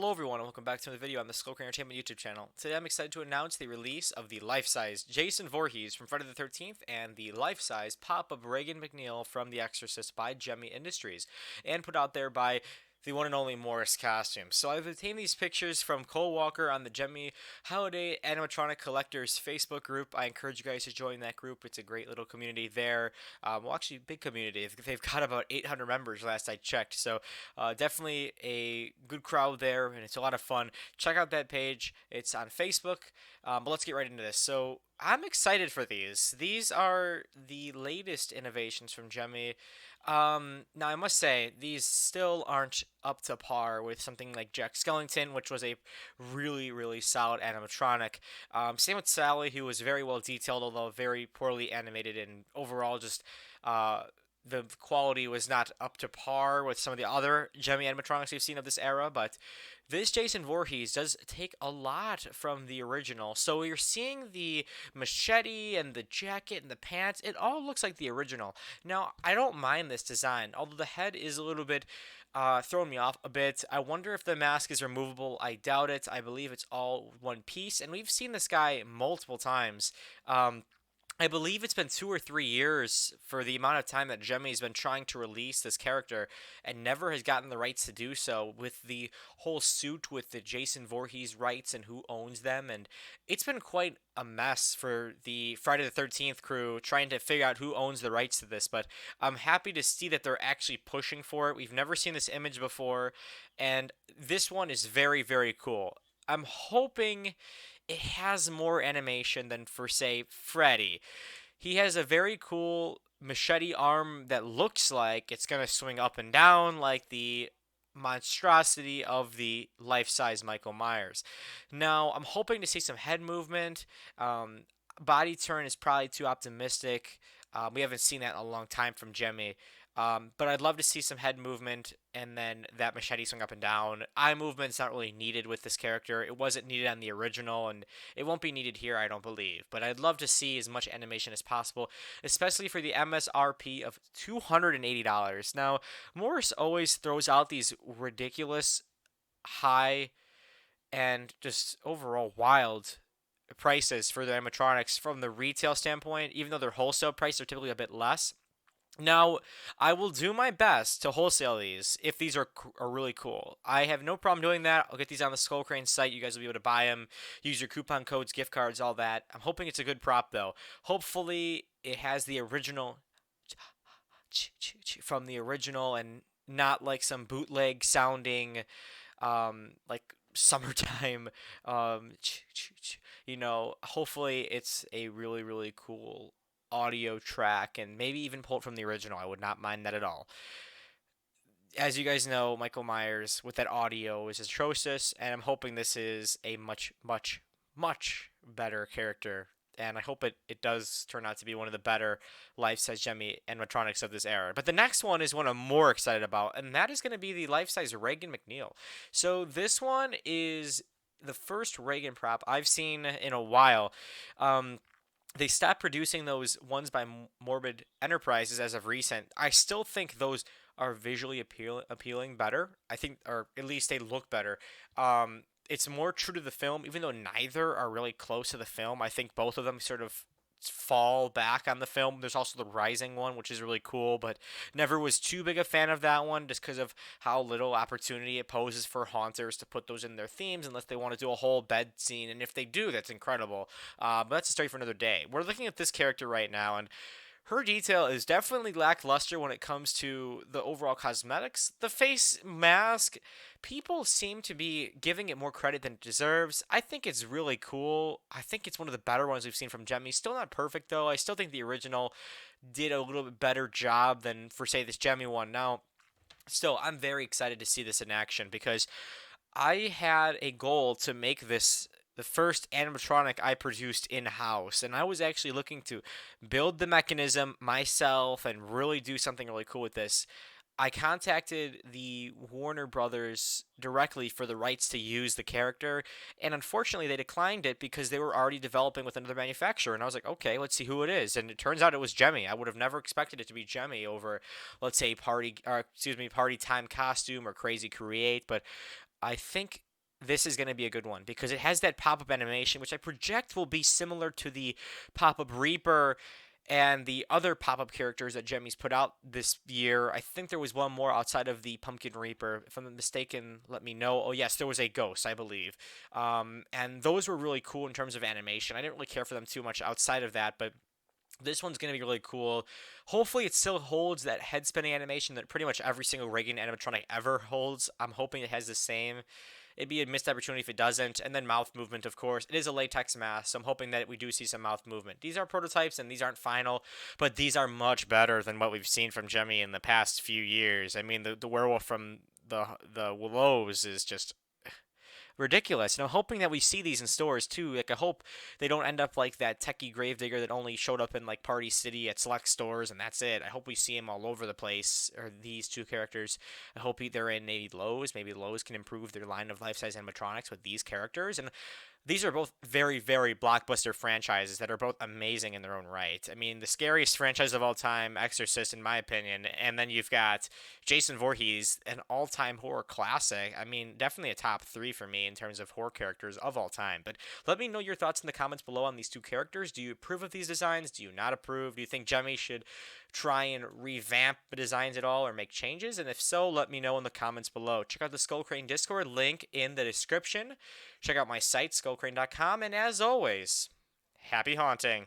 Hello everyone and welcome back to another video on the Skullcrane Entertainment YouTube channel. Today I'm excited to announce the release of the life-size Jason Voorhees from Friday the 13th and the life-size pop-up Reagan Mcneil from The Exorcist by Gemmy Industries and put out there by the one and only Morris Costumes. So I've obtained these pictures from Cole Walker on the Gemmy Holiday Animatronic Collectors Facebook group. I encourage you guys to join that group. It's a great little community there. Well, actually, big community. They've got about 800 members last I checked. So definitely a good crowd there, and it's a lot of fun. Check out that page. It's on Facebook. But let's get right into this. So I'm excited for these. These are the latest innovations from Gemmy. Now I must say these still aren't up to par with something like Jack Skellington, which was a really solid animatronic. Same with Sally, who was very well detailed, although very poorly animated, and overall just the quality was not up to par with some of the other Gemmy animatronics we've seen of this era, but this Jason Voorhees does take a lot from the original. So you're seeing the machete and the jacket and the pants. It all looks like the original. Now, I don't mind this design, although the head is a little bit throwing me off a bit. I wonder if the mask is removable. I doubt it. I believe it's all one piece, and we've seen this guy multiple times. I believe it's been 2 or 3 years for the amount of time that Gemmy's been trying to release this character and never has gotten the rights to do so, with the whole suit with the Jason Voorhees rights and who owns them. And it's been quite a mess for the Friday the 13th crew trying to figure out who owns the rights to this. But I'm happy to see that they're actually pushing for it. We've never seen this image before, and this one is very cool. I'm hoping it has more animation than, for say, Freddy. He has a very cool machete arm that looks like it's going to swing up and down like the monstrosity of the life-size Michael Myers. Now, I'm hoping to see some head movement. Body turn is probably too optimistic. We haven't seen that in a long time from Gemmy. But I'd love to see some head movement and then that machete swing up and down. Eye movement's not really needed with this character. It wasn't needed on the original, and it won't be needed here, I don't believe. But I'd love to see as much animation as possible, especially for the MSRP of $280. Now, Morris always throws out these ridiculous high and just overall wild prices for their animatronics from the retail standpoint, even though their wholesale prices are typically a bit less. Now, I will do my best to wholesale these if these are really cool. I have no problem doing that. I'll get these on the Skull Crane site. You guys will be able to buy them, use your coupon codes, gift cards, all that. I'm hoping it's a good prop, though. Hopefully, it has the original from the original and not like some bootleg sounding, like summertime, hopefully it's a really cool audio track and maybe even pull it from the original. I would not mind that at all. As you guys know, Michael Myers with that audio is atrocious, and I'm hoping this is a much better character, and I hope it does turn out to be one of the better life-size Gemmy animatronics of this era. But the next one is one I'm more excited about, and that is going to be the life-size Reagan Mcneil. So this one is the first Reagan prop I've seen in a while. They stopped producing those ones by Morbid Enterprises as of recent. I still think those are visually appealing better. I think, or at least they look better. It's more true to the film, even though neither are really close to the film. I think both of them sort of fall back on the film. There's also the Rising one, which is really cool, but never was too big a fan of that one just because of how little opportunity it poses for haunters to put those in their themes unless they want to do a whole bed scene, and if they do, that's incredible. But that's a story for another day. We're looking at this character right now, and her detail is definitely lackluster when it comes to the overall cosmetics. The face mask, people seem to be giving it more credit than it deserves. I think it's really cool. I think it's one of the better ones we've seen from Gemmy. Still not perfect, though. I still think the original did a little bit better job than, for, say, this Gemmy one. Now, still, I'm very excited to see this in action because I had a goal to make this the first animatronic I produced in-house, and I was actually looking to build the mechanism myself and really do something really cool with this. I contacted the Warner Brothers directly for the rights to use the character, and unfortunately they declined it because they were already developing with another manufacturer, and I was like, okay, let's see who it is, and it turns out it was Gemmy. I would have never expected it to be Gemmy over, let's say, Party Time Costume or Crazy Create, but I think this is going to be a good one because it has that pop-up animation, which I project will be similar to the pop-up Reaper and the other pop-up characters that Gemmy's put out this year. I think there was one more outside of the Pumpkin Reaper. If I'm mistaken, let me know. Oh yes, there was a ghost, I believe. And those were really cool in terms of animation. I didn't really care for them too much outside of that, but this one's going to be really cool. Hopefully, it still holds that head spinning animation that pretty much every single Reagan animatronic ever holds. I'm hoping it has the same. It'd be a missed opportunity if it doesn't. And then mouth movement, of course. It is a latex mask, so I'm hoping that we do see some mouth movement. These are prototypes and these aren't final, but these are much better than what we've seen from Gemmy in the past few years. I mean, the werewolf from the Willows is just ridiculous. And I'm hoping that we see these in stores too. Like, I hope they don't end up like that techie gravedigger that only showed up in like Party City at select stores and that's it. I hope we see him all over the place, or these two characters. I hope they're in maybe Lowe's. Maybe Lowe's can improve their line of life-size animatronics with these characters. And these are both very, very blockbuster franchises that are both amazing in their own right. I mean, the scariest franchise of all time, Exorcist, in my opinion, and then you've got Jason Voorhees, an all-time horror classic. I mean, definitely a top three for me in terms of horror characters of all time. But let me know your thoughts in the comments below on these two characters. Do you approve of these designs? Do you not approve? Do you think Gemmy should try and revamp the designs at all or make changes? And if so, let me know in the comments below. Check out the Skull Crane Discord, link in the description. Check out my site, skullcrane.com, and as always, happy haunting.